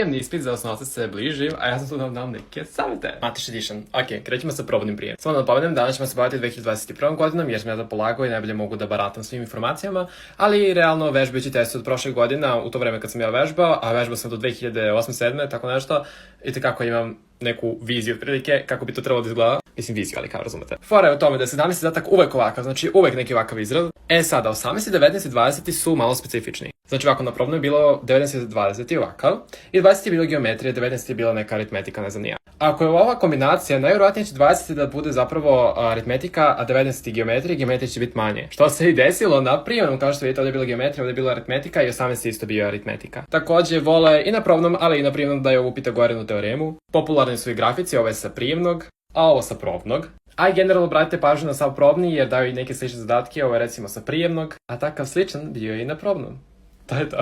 Prijemni ispit za osnovce se bliži, a ja sam tu da vam dam neke savjete. Matiš edition. Ok, krećemo sa probnim prijem. Samo da napomenem, danas ćemo se baviti 2021. godinom, jer sam ja to polagao i najbolje mogu da baratam svim informacijama, ali realno vežbajući test od prošle godina, u to vreme kad sam ja vežbao, a vežbao sam do 2008-2007, tako nešto, i tekako imam neku viziju otprilike kako bi to trebalo da izgleda. Mislim viziju, ali kao razumete. Fora je u tome da je 17. zadatak uvek ovakav, znači uvek neki ovakav izraz. Sada, 18, 19 i 20 su malo specifični. Znači ovako, na probnom je bilo 19 i 20 ovakav, i 20 je bilo geometrija, 19 je bila neka aritmetika, ne znam nija. Ako je ova kombinacija, najvjerojatnije će 20 da bude zapravo aritmetika, a 19 je geometrija, geometrija će biti manje. Što se i desilo na prijemnom, kao što vidite, ovdje je bila geometrija, ovdje je bila aritmetika i 18 je isto bio aritmetika. Također vole i na probnom, ali i na prijemnom da je ovu Pitagorinu teoremu. Popularni su i grafici, ovo je sa prijemnog, a ovo sa probnog. A i generalno obratite pažnju na sav probni jer daju i neke slične zadatke, ovo je recimo sa prijemnog, a takav sličan bio je i na probnom. To je to.